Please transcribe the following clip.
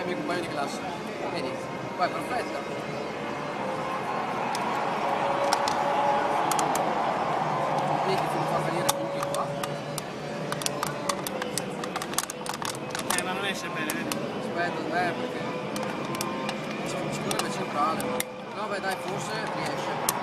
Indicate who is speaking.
Speaker 1: il mio compagno di classe. Vedi? Qua è perfetta. Vedi che ti fa venire tutti qua.
Speaker 2: Ma non esce bene, vedi?
Speaker 1: Aspetta, perché... Sicuro che è centrale. No, beh dai, forse riesce.